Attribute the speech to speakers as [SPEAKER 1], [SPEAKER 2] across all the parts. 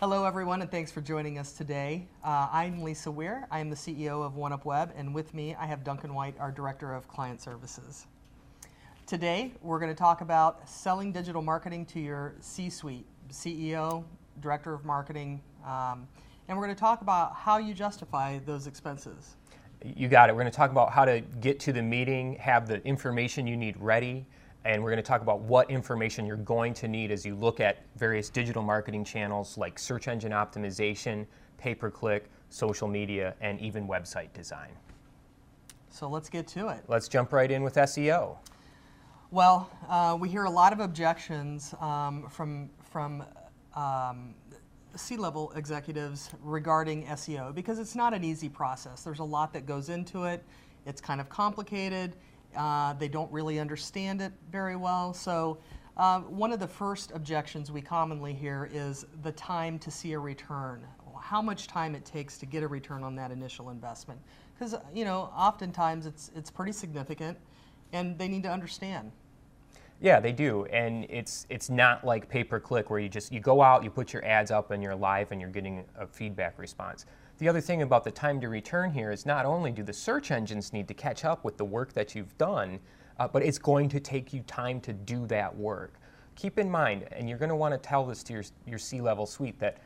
[SPEAKER 1] Hello everyone, and thanks for joining us today. I'm Lisa Weir. I am the CEO of Oneupweb, and with me I have Duncan White, our Director of Client Services. Today we're going to talk about selling digital marketing to your C-suite, CEO, Director of Marketing, and we're going to talk about how you justify those expenses.
[SPEAKER 2] You got it. We're going to talk about how to get to the meeting, have the information you need ready, and we're going to talk about what information you're going to need as you look at various digital marketing channels like search engine optimization, pay-per-click, social media, and even website design.
[SPEAKER 1] So let's get to it.
[SPEAKER 2] Let's jump right in with SEO.
[SPEAKER 1] Well, we hear a lot of objections from C-level executives regarding SEO because it's not an easy process. There's a lot that goes into it. It's kind of complicated. They don't really understand it very well. So one of the first objections we commonly hear is the time to see a return. How much time it takes to get a return on that initial investment. Because oftentimes it's pretty significant and they need to understand.
[SPEAKER 2] Yeah, they do, and it's not like pay-per-click where you go out, you put your ads up, and you're live and you're getting a feedback response. The other thing about the time to return here is not only do the search engines need to catch up with the work that you've done, but it's going to take you time to do that work. Keep in mind, and you're going to want to tell this to your C-level suite, that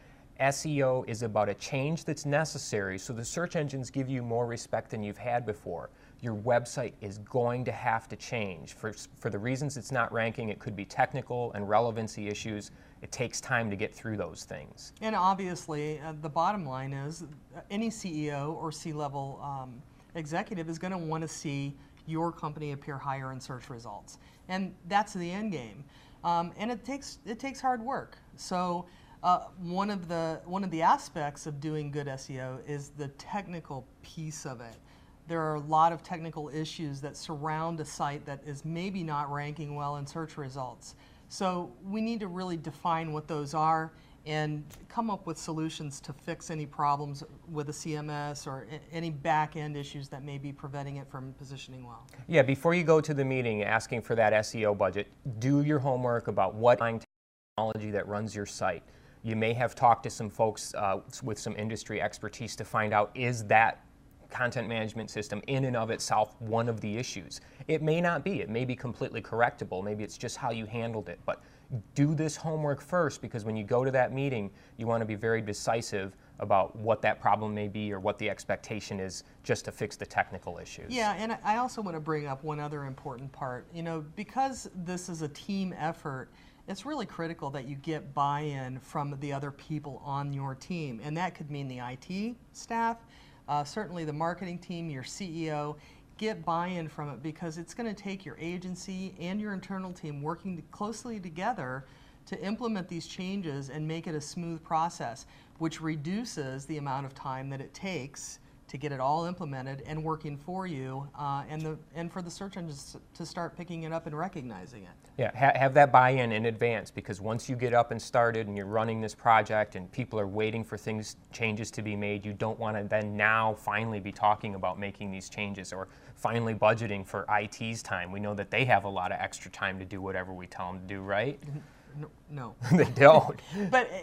[SPEAKER 2] SEO is about a change that's necessary so the search engines give you more respect than you've had before. Your website is going to have to change. For the reasons it's not ranking, it could be technical and relevancy issues. It takes time to get through those things.
[SPEAKER 1] And obviously, the bottom line is any CEO or C-level executive is going to want to see your company appear higher in search results. And that's the end game. And it takes hard work. So one of the aspects of doing good SEO is the technical piece of it. There are a lot of technical issues that surround a site that is maybe not ranking well in search results. So we need to really define what those are and come up with solutions to fix any problems with a CMS or any back-end issues that may be preventing it from positioning well.
[SPEAKER 2] Yeah, before you go to the meeting asking for that SEO budget, do your homework about what technology that runs your site. You may have talked to some folks with some industry expertise to find out, is that content management system in and of itself one of the issues? It may not be. It may be completely correctable. Maybe it's just how you handled it. But do this homework first, because when you go to that meeting, you want to be very decisive about what that problem may be or what the expectation is just to fix the technical issues.
[SPEAKER 1] Yeah, and I also want to bring up one other important part. Because this is a team effort, it's really critical that you get buy-in from the other people on your team. And that could mean the IT staff, certainly the marketing team, your CEO. Get buy-in from it because it's going to take your agency and your internal team working closely together to implement these changes and make it a smooth process, which reduces the amount of time that it takes to get it all implemented and working for you, and for the search engines to start picking it up and recognizing it.
[SPEAKER 2] Yeah, have that buy-in in advance, because once you get up and started and you're running this project and people are waiting for changes to be made, you don't want to then now finally be talking about making these changes or finally budgeting for IT's time. We know that they have a lot of extra time to do whatever we tell them to do, right?
[SPEAKER 1] No.
[SPEAKER 2] They don't.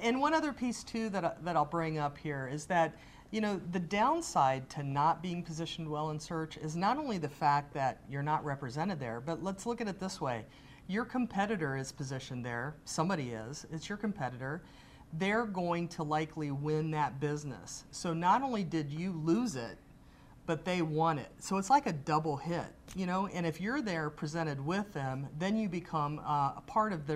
[SPEAKER 1] And one other piece too that I'll bring up here is that the downside to not being positioned well in search is not only the fact that you're not represented there, but let's look at it this way. Your competitor is positioned there. Somebody is. It's your competitor. They're going to likely win that business. So not only did you lose it, but they won it. So it's like a double hit, and if you're there presented with them, then you become a part of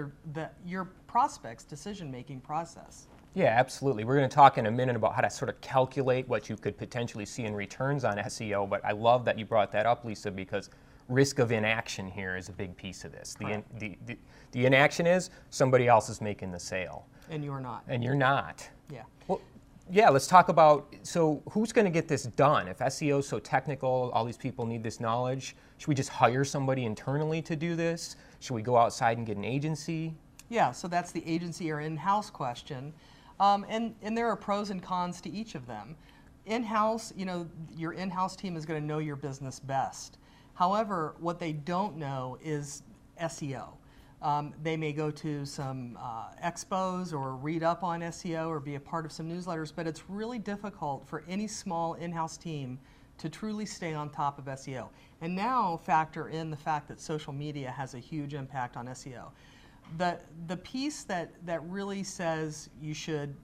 [SPEAKER 1] your prospect's decision-making process.
[SPEAKER 2] Yeah, absolutely. We're going to talk in a minute about how to sort of calculate what you could potentially see in returns on SEO, but I love that you brought that up, Lisa, because risk of inaction here is a big piece of this. The inaction is somebody else is making the sale.
[SPEAKER 1] And you're not.
[SPEAKER 2] And you're not.
[SPEAKER 1] Yeah.
[SPEAKER 2] Well, yeah, let's talk about, so who's going to get this done? If SEO is so technical, all these people need this knowledge, should we just hire somebody internally to do this? Should we go outside and get an agency?
[SPEAKER 1] Yeah, so that's the agency or in-house question. And there are pros and cons to each of them. In-house, your in-house team is going to know your business best. However, what they don't know is SEO. They may go to some expos or read up on SEO or be a part of some newsletters, but it's really difficult for any small in-house team to truly stay on top of SEO. And now factor in the fact that social media has a huge impact on SEO. The piece that really says you should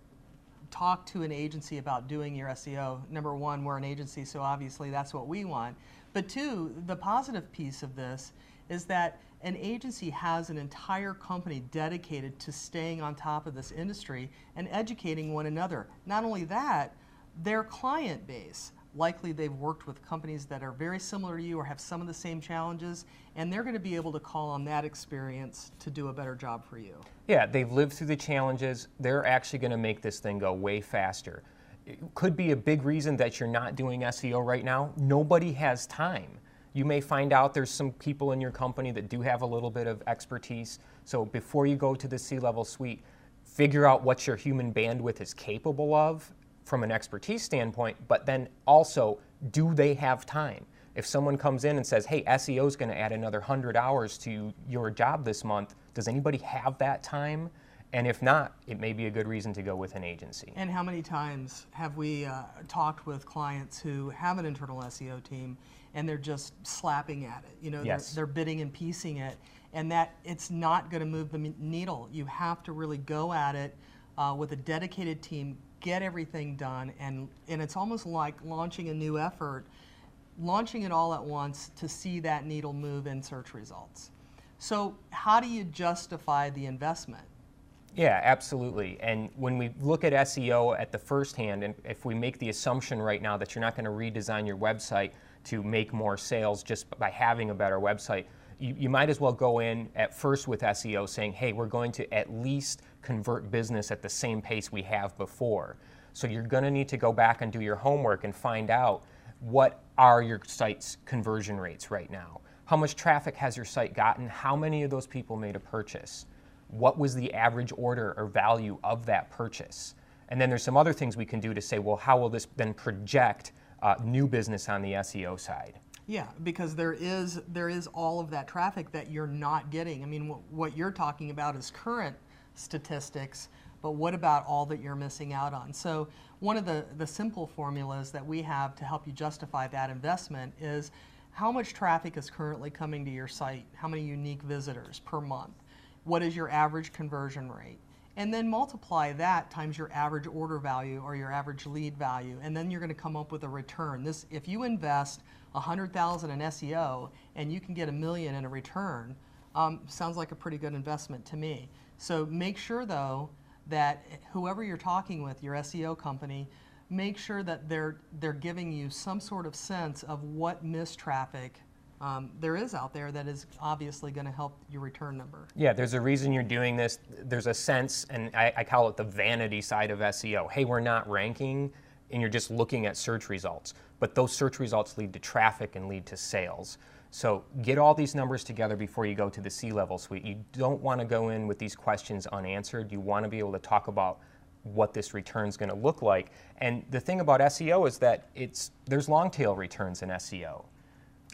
[SPEAKER 1] talk to an agency about doing your SEO, number one, we're an agency, so obviously that's what we want. But two, the positive piece of this is that an agency has an entire company dedicated to staying on top of this industry and educating one another. Not only that, their client base, likely they've worked with companies that are very similar to you or have some of the same challenges, and they're going to be able to call on that experience to do a better job for you.
[SPEAKER 2] Yeah, they've lived through the challenges. They're actually going to make this thing go way faster. It could be a big reason that you're not doing SEO right now. Nobody has time. You may find out there's some people in your company that do have a little bit of expertise. So before you go to the C-level suite, figure out what your human bandwidth is capable of from an expertise standpoint, but then also, do they have time? If someone comes in and says, hey, SEO is going to add another 100 hours to your job this month, does anybody have that time? And if not, it may be a good reason to go with an agency.
[SPEAKER 1] And how many times have we talked with clients who have an internal SEO team and they're just slapping at it? You know,
[SPEAKER 2] yes.
[SPEAKER 1] they're bidding and piecing it, and that it's not going to move the needle. You have to really go at it with a dedicated team, get everything done, and it's almost like launching a new effort, launching it all at once to see that needle move in search results. So how do you justify the investment?
[SPEAKER 2] Yeah, absolutely. And when we look at SEO at the first hand, and if we make the assumption right now that you're not going to redesign your website to make more sales just by having a better website, you might as well go in at first with SEO saying, hey, we're going to at least convert business at the same pace we have before. So you're going to need to go back and do your homework and find out, what are your site's conversion rates right now? How much traffic has your site gotten? How many of those people made a purchase? What was the average order or value of that purchase? And then there's some other things we can do to say, well, how will this then project new business on the SEO side?
[SPEAKER 1] Yeah, because there is all of that traffic that you're not getting. I mean, what you're talking about is current statistics, but what about all that you're missing out on? So one of the simple formulas that we have to help you justify that investment is how much traffic is currently coming to your site, how many unique visitors per month, what is your average conversion rate, and then multiply that times your average order value or your average lead value, and then you're going to come up with a return. If you invest $100,000 in SEO and you can get $1 million in a return, sounds like a pretty good investment to me. So make sure though that whoever you're talking with, your SEO company, make sure that they're giving you some sort of sense of what missed traffic there is out there that is obviously going to help your return number.
[SPEAKER 2] Yeah, there's a reason you're doing this. There's a sense, and I call it the vanity side of SEO. Hey, we're not ranking, and you're just looking at search results. But those search results lead to traffic and lead to sales. So get all these numbers together before you go to the C-level suite. You don't want to go in with these questions unanswered. You want to be able to talk about what this return is going to look like. And the thing about SEO is that there's long tail returns in SEO.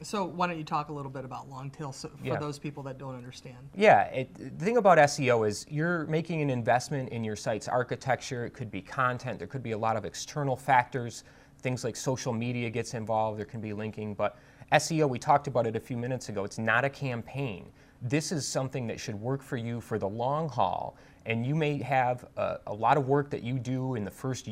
[SPEAKER 1] So why don't you talk a little bit about long tail for those people that don't understand?
[SPEAKER 2] Yeah, the thing about SEO is you're making an investment in your site's architecture. It could be content. There could be a lot of external factors. Things like social media gets involved. There can be linking. But SEO, we talked about it a few minutes ago. It's not a campaign. This is something that should work for you for the long haul. And you may have a lot of work that you do in the first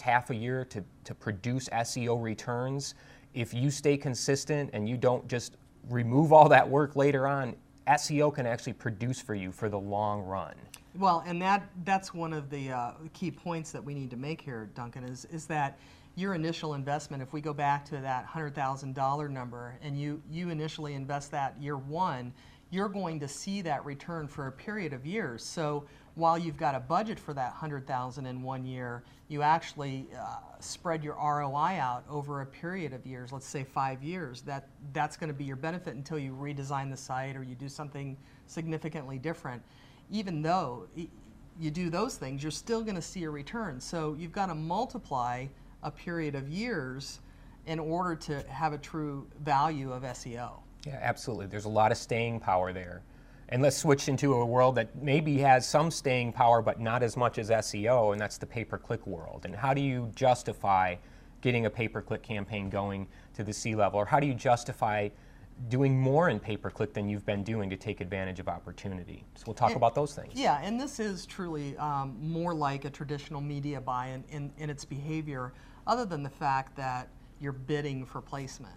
[SPEAKER 2] half a year to produce SEO returns. If you stay consistent and you don't just remove all that work later on, SEO can actually produce for you for the long run.
[SPEAKER 1] Well, and that's one of the key points that we need to make here, Duncan, is that your initial investment, if we go back to that $100,000 number and you initially invest that year one, you're going to see that return for a period of years. So while you've got a budget for that $100,000 in 1 year, you actually spread your ROI out over a period of years, let's say 5 years. That's going to be your benefit until you redesign the site or you do something significantly different. Even though you do those things, you're still going to see a return. So you've got to multiply a period of years in order to have a true value of SEO.
[SPEAKER 2] Yeah, absolutely. There's a lot of staying power there. And let's switch into a world that maybe has some staying power, but not as much as SEO, and that's the pay-per-click world. And how do you justify getting a pay-per-click campaign going to the C-level? Or how do you justify doing more in pay-per-click than you've been doing to take advantage of opportunity? So we'll talk about those things.
[SPEAKER 1] Yeah, and this is truly more like a traditional media buy in its behavior, other than the fact that you're bidding for placement.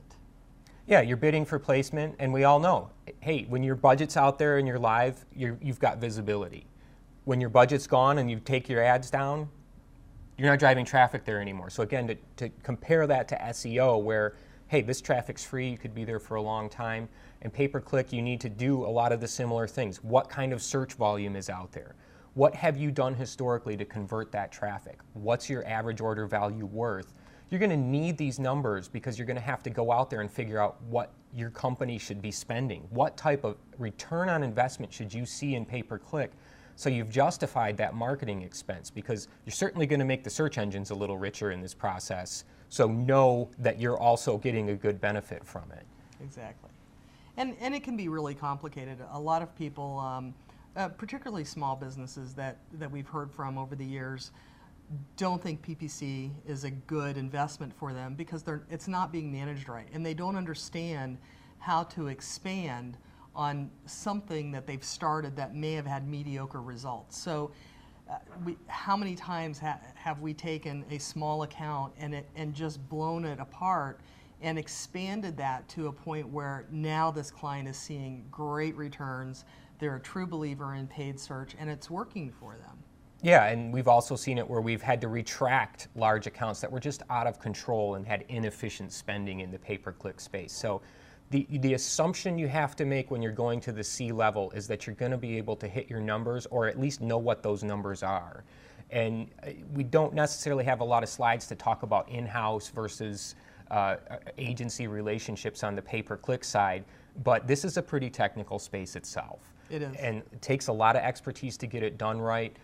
[SPEAKER 2] Yeah, you're bidding for placement, and we all know, hey, when your budget's out there and you're live, you've got visibility. When your budget's gone and you take your ads down, you're not driving traffic there anymore. So again, to compare that to SEO, where, hey, this traffic's free, you could be there for a long time, and pay-per-click, you need to do a lot of the similar things. What kind of search volume is out there? What have you done historically to convert that traffic? What's your average order value worth? You're going to need these numbers because you're going to have to go out there and figure out what your company should be spending. What type of return on investment should you see in pay-per-click? So you've justified that marketing expense, because you're certainly going to make the search engines a little richer in this process. So know that you're also getting a good benefit from it.
[SPEAKER 1] Exactly. And it can be really complicated. A lot of people, particularly small businesses that we've heard from over the years, don't think PPC is a good investment for them because it's not being managed right, and they don't understand how to expand on something that they've started that may have had mediocre results. So how many times have we taken a small account and just blown it apart and expanded that to a point where now this client is seeing great returns, they're a true believer in paid search, and it's working for them.
[SPEAKER 2] Yeah, and we've also seen it where we've had to retract large accounts that were just out of control and had inefficient spending in the pay-per-click space. So the assumption you have to make when you're going to the C-level is that you're going to be able to hit your numbers, or at least know what those numbers are. And we don't necessarily have a lot of slides to talk about in-house versus agency relationships on the pay-per-click side, but this is a pretty technical space itself.
[SPEAKER 1] It is.
[SPEAKER 2] And it takes a lot of expertise to get it done right.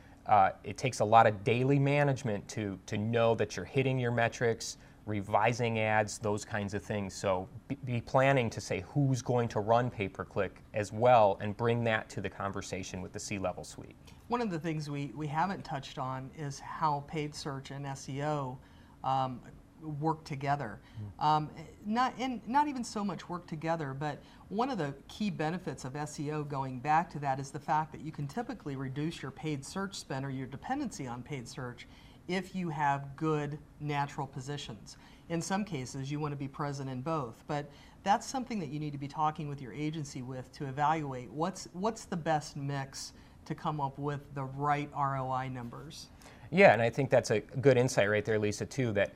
[SPEAKER 2] It takes a lot of daily management to know that you're hitting your metrics, revising ads, those kinds of things. So be planning to say who's going to run pay-per-click as well, and bring that to the conversation with the C-level suite.
[SPEAKER 1] One of the things we haven't touched on is how paid search and SEO work together. Not even so much work together, but one of the key benefits of SEO, going back to that, is the fact that you can typically reduce your paid search spend or your dependency on paid search if you have good natural positions. In some cases, you want to be present in both, but that's something that you need to be talking with your agency with to evaluate what's the best mix to come up with the right ROI numbers.
[SPEAKER 2] Yeah, and I think that's a good insight right there, Lisa, too, that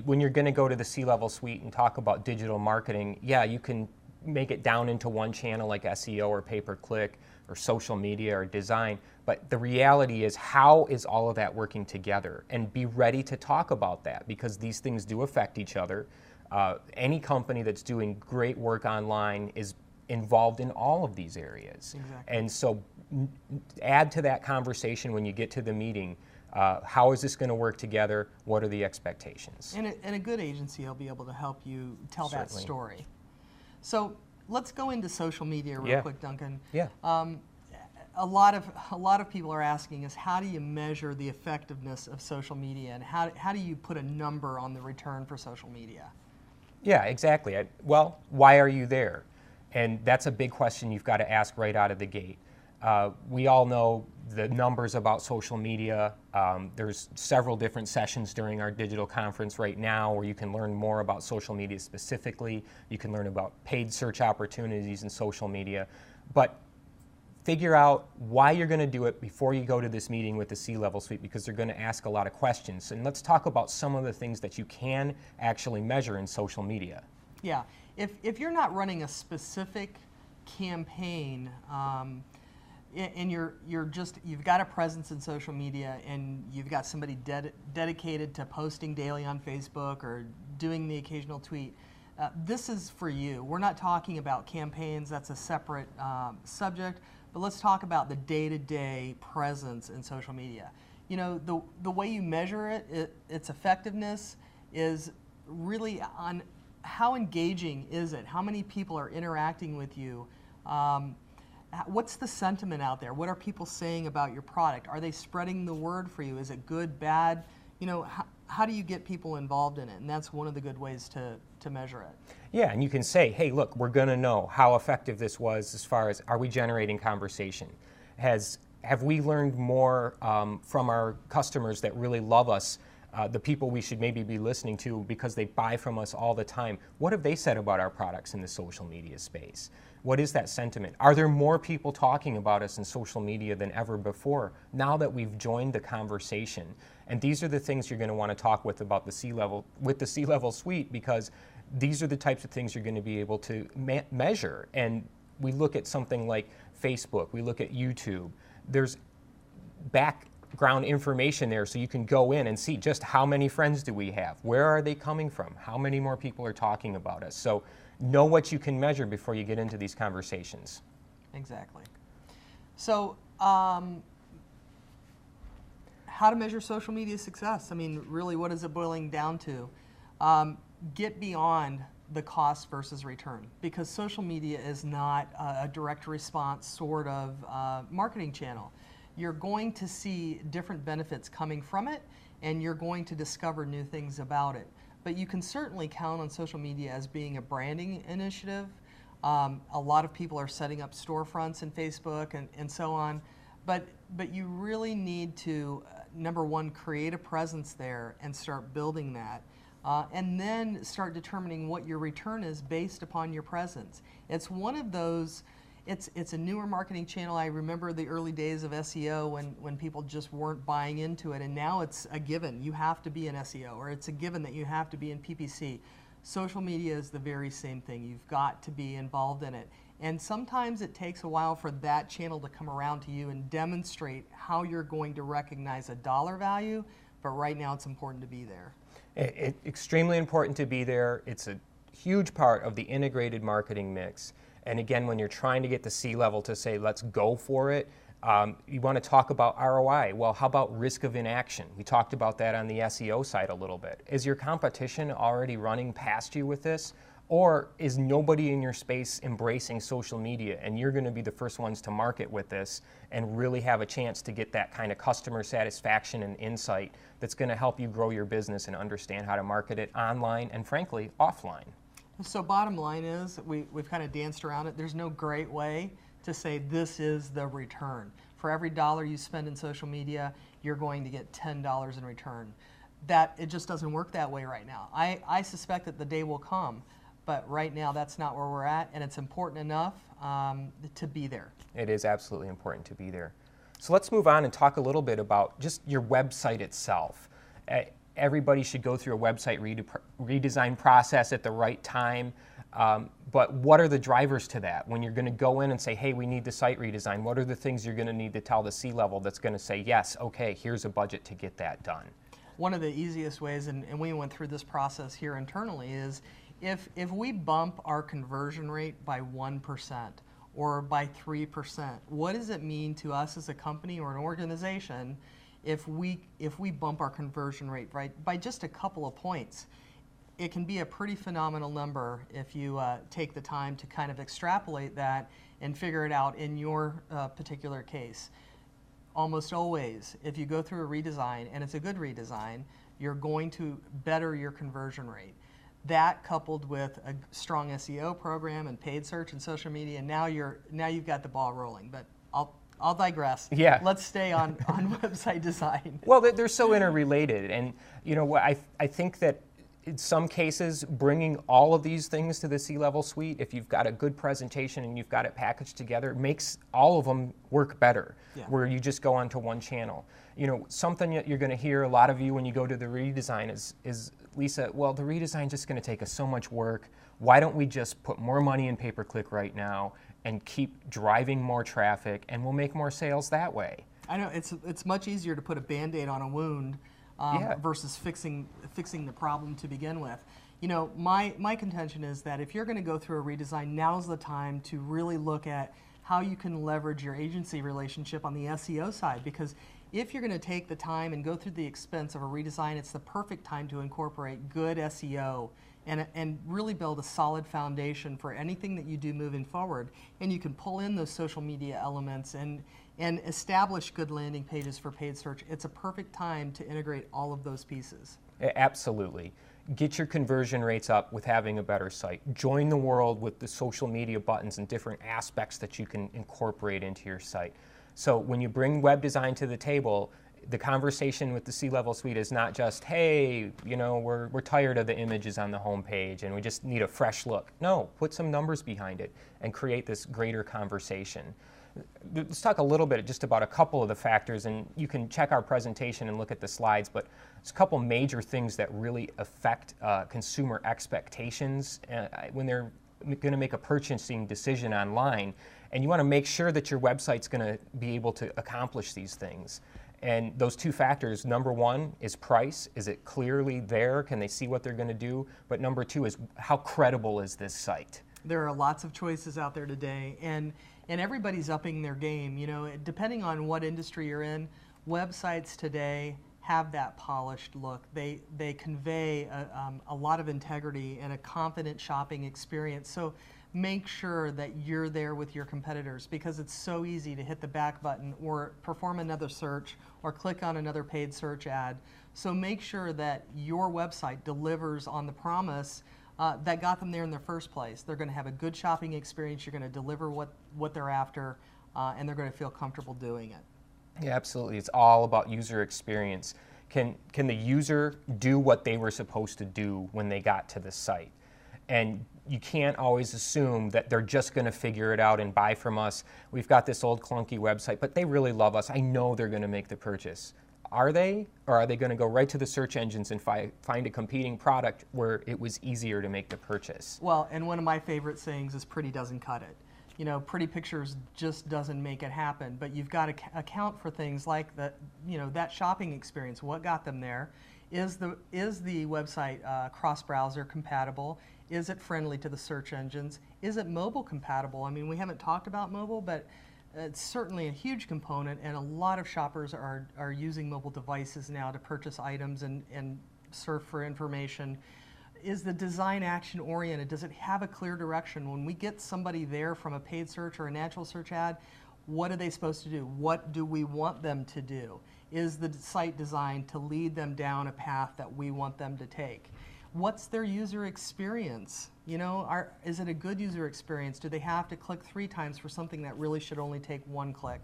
[SPEAKER 2] when you're going to go to the C-level suite and talk about digital marketing, yeah, you can make it down into one channel like SEO or pay-per-click or social media or design, but the reality is, how is all of that working together? And be ready to talk about that, because these things do affect each other. Any company that's doing great work online is involved in all of these areas.
[SPEAKER 1] Exactly.
[SPEAKER 2] And so add to that conversation when you get to the meeting. How is this going to work together? What are the expectations?
[SPEAKER 1] And a good agency will be able to help you tell that
[SPEAKER 2] Certainly.
[SPEAKER 1] story. So let's go into social media real quick, Duncan.
[SPEAKER 2] Yeah.
[SPEAKER 1] A lot of people are asking us, how do you measure the effectiveness of social media, and how do you put a number on the return for social media?
[SPEAKER 2] Yeah, exactly. Well, why are you there? And that's a big question you've got to ask right out of the gate. We all know the numbers about social media. There's several different sessions during our digital conference right now where you can learn more about social media specifically. You can learn about paid search opportunities in social media. But figure out why you're going to do it before you go to this meeting with the C-level suite, because they're going to ask a lot of questions. And let's talk about some of the things that you can actually measure in social media.
[SPEAKER 1] Yeah, if you're not running a specific campaign, and you've got a presence in social media, and you've got somebody dedicated to posting daily on Facebook or doing the occasional tweet, this is for you. We're not talking about campaigns, that's a separate subject, but let's talk about the day-to-day presence in social media. You know, the way you measure its effectiveness is really on how engaging is it, how many people are interacting with you. What's the sentiment out there? What are people saying about your product? Are they spreading the word for you? Is it good, bad? You know, how do you get people involved in it? And that's one of the good ways to measure it.
[SPEAKER 2] Yeah, and you can say, hey, look, we're going to know how effective this was as far as, are we generating conversation? Have we learned more from our customers that really love us, the people we should maybe be listening to because they buy from us all the time? What have they said about our products in the social media space? What is that sentiment? Are there more people talking about us in social media than ever before now that we've joined the conversation? And these are the things you're going to want to talk with about the C-level, with the C-level suite, because these are the types of things you're going to be able to measure. And we look at something like Facebook, we look at YouTube. There's background information there so you can go in and see just how many friends do we have, where are they coming from, how many more people are talking about us. So know what you can measure before you get into these conversations.
[SPEAKER 1] Exactly. So how to measure social media success? I mean, really, what is it boiling down to? Get beyond the cost versus return, because social media is not a direct response sort of marketing channel. You're going to see different benefits coming from it, and you're going to discover new things about it. But you can certainly count on social media as being a branding initiative. A lot of people are setting up storefronts in Facebook and so on. But you really need to, number one, create a presence there and start building that. And then start determining what your return is based upon your presence. It's one of those, it's a newer marketing channel. I remember the early days of SEO when people just weren't buying into it, and now it's a given. You have to be in SEO, or it's a given that you have to be in PPC. Social media is the very same thing. You've got to be involved in it. And sometimes it takes a while for that channel to come around to you and demonstrate how you're going to recognize a dollar value, but right now it's important to be there.
[SPEAKER 2] It's extremely important to be there. It's a huge part of the integrated marketing mix. And again, when you're trying to get the C-level to say, let's go for it, you want to talk about ROI. Well, how about risk of inaction? We talked about that on the SEO side a little bit. Is your competition already running past you with this? Or is nobody in your space embracing social media and you're going to be the first ones to market with this and really have a chance to get that kind of customer satisfaction and insight that's going to help you grow your business and understand how to market it online and, frankly, offline?
[SPEAKER 1] So bottom line is, we've kind of danced around it. There's no great way to say this is the return. For every dollar you spend in social media, you're going to get $10 in return. It just doesn't work that way right now. I suspect that the day will come. But right now, that's not where we're at, and it's important enough to be there. It
[SPEAKER 2] is absolutely important to be there. So let's move on and talk a little bit about just your website itself. Everybody should go through a website redesign process at the right time, but what are the drivers to that? When you're going to go in and say, hey, we need the site redesign, what are the things you're going to need to tell the C-level that's going to say, yes, okay, here's a budget to get that done?
[SPEAKER 1] One of the easiest ways, and we went through this process here internally, is if we bump our conversion rate by 1% or by 3%, what does it mean to us as a company or an organization if we bump our conversion rate by just a couple of points? It can be a pretty phenomenal number if you take the time to kind of extrapolate that and figure it out in your particular case. Almost always, if you go through a redesign, and it's a good redesign, you're going to better your conversion rate. That coupled with a strong SEO program and paid search and social media, now you've got the ball rolling. But I'll digress.
[SPEAKER 2] Yeah.
[SPEAKER 1] Let's stay on website design.
[SPEAKER 2] Well, they're so interrelated, and you know what, I think that in some cases, bringing all of these things to the C-level suite, if you've got a good presentation and you've got it packaged together, makes all of them work better, where you just go onto one channel. You know, something that you're going to hear a lot of you when you go to the redesign is, Lisa, well, the redesign is just going to take us so much work. Why don't we just put more money in pay-per-click right now and keep driving more traffic, and we'll make more sales that way?
[SPEAKER 1] I know, it's much easier to put a Band-Aid on a wound versus fixing the problem to begin with. You know, my contention is that if you're going to go through a redesign, now's the time to really look at how you can leverage your agency relationship on the SEO side, because if you're going to take the time and go through the expense of a redesign, it's the perfect time to incorporate good SEO and really build a solid foundation for anything that you do moving forward. And you can pull in those social media elements and establish good landing pages for paid search. It's a perfect time to integrate all of those pieces.
[SPEAKER 2] Absolutely. Get your conversion rates up with having a better site. Join the world with the social media buttons and different aspects that you can incorporate into your site. So when you bring web design to the table, the conversation with the C-level suite is not just, hey, you know, we're tired of the images on the home page and we just need a fresh look. No, put some numbers behind it and create this greater conversation. Let's talk a little bit just about a couple of the factors, and you can check our presentation and look at the slides, but there's a couple major things that really affect consumer expectations when they're going to make a purchasing decision online, and you want to make sure that your website's going to be able to accomplish these things. And those two factors, number one is price. Is it clearly there? Can they see what they're going to do? But number two is how credible is this site?
[SPEAKER 1] There are lots of choices out there today, and everybody's upping their game. You know, depending on what industry you're in, websites today have that polished look. They convey a lot of integrity and a confident shopping experience. So make sure that you're there with your competitors, because it's so easy to hit the back button or perform another search or click on another paid search ad. So make sure that your website delivers on the promise that got them there in the first place. They're going to have a good shopping experience. You're going to deliver what they're after, and they're going to feel comfortable doing it.
[SPEAKER 2] Yeah, absolutely. It's all about user experience. Can the user do what they were supposed to do when they got to the site? And you can't always assume that they're just going to figure it out and buy from us. We've got this old clunky website, but they really love us. I know they're going to make the purchase. Are they? Or are they going to go right to the search engines and find a competing product where it was easier to make the purchase?
[SPEAKER 1] Well, and one of my favorite sayings is pretty doesn't cut it. You know, pretty pictures just doesn't make it happen, but you've got to account for things like that, you know, that shopping experience. What got them there? Is the website cross-browser compatible? Is it friendly to the search engines? Is it mobile compatible? I mean, we haven't talked about mobile, but it's certainly a huge component, and a lot of shoppers are using mobile devices now to purchase items and surf for information. Is the design action oriented? Does it have a clear direction? When we get somebody there from a paid search or a natural search ad, what are they supposed to do? What do we want them to do? Is the site designed to lead them down a path that we want them to take? What's their user experience? You know, is it a good user experience? Do they have to click 3 times for something that really should only take 1 click?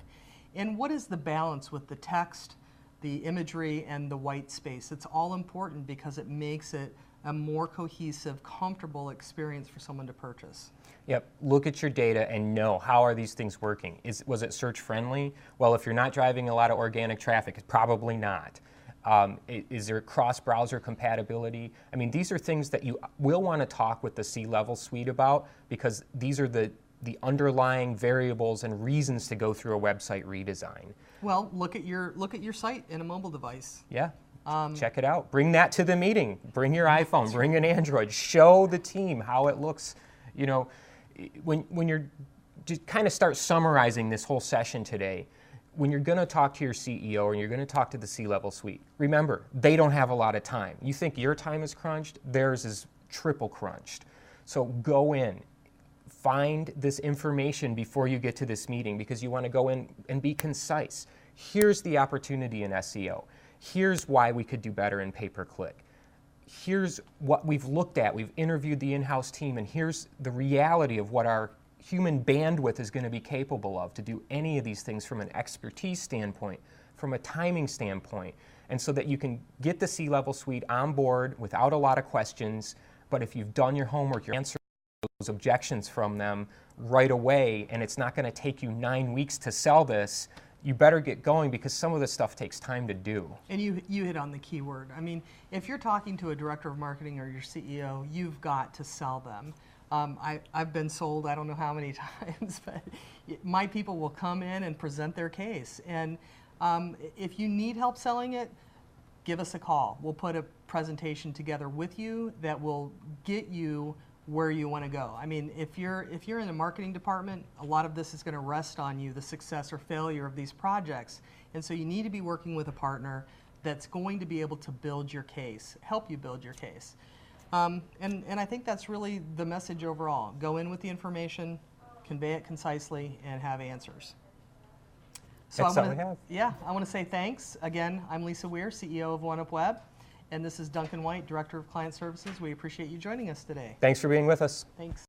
[SPEAKER 1] And what is the balance with the text, the imagery, and the white space? It's all important because it makes it a more cohesive, comfortable experience for someone to purchase.
[SPEAKER 2] Yep, look at your data and know, how are these things working? Was it search friendly? Well, if you're not driving a lot of organic traffic, it's probably not. Is there cross-browser compatibility? I mean, these are things that you will want to talk with the C-level suite about, because these are the underlying variables and reasons to go through a website redesign.
[SPEAKER 1] Well, look at your site in a mobile device.
[SPEAKER 2] Yeah, check it out. Bring that to the meeting. Bring your iPhone. Bring an Android. Show the team how it looks. You know, when you're just kind of start summarizing this whole session today, when you're going to talk to your CEO and you're going to talk to the C-level suite, remember, they don't have a lot of time. You think your time is crunched, theirs is triple crunched. So go in, find this information before you get to this meeting, because you want to go in and be concise. Here's the opportunity in SEO. Here's why we could do better in pay-per-click. Here's what we've looked at. We've interviewed the in-house team, and here's the reality of what our human bandwidth is going to be capable of to do any of these things from an expertise standpoint, from a timing standpoint, and so that you can get the C-level suite on board without a lot of questions. But if you've done your homework, you're answering those objections from them right away, and it's not going to take you 9 weeks to sell this, you better get going, because some of this stuff takes time to do.
[SPEAKER 1] And you hit on the key word. I mean, if you're talking to a director of marketing or your CEO, you've got to sell them. I've been sold I don't know how many times, but my people will come in and present their case. And if you need help selling it, give us a call. We'll put a presentation together with you that will get you where you want to go. I mean, if you're in the marketing department, a lot of this is going to rest on you, the success or failure of these projects. And so you need to be working with a partner that's going to be able to build your case, help you build your case. And I think that's really the message overall. Go in with the information, convey it concisely, and have answers. So
[SPEAKER 2] That's all we have.
[SPEAKER 1] Yeah, I want to say thanks. Again, I'm Lisa Weir, CEO of Oneupweb, and this is Duncan White, Director of Client Services. We appreciate you joining us today.
[SPEAKER 2] Thanks for being with us.
[SPEAKER 1] Thanks.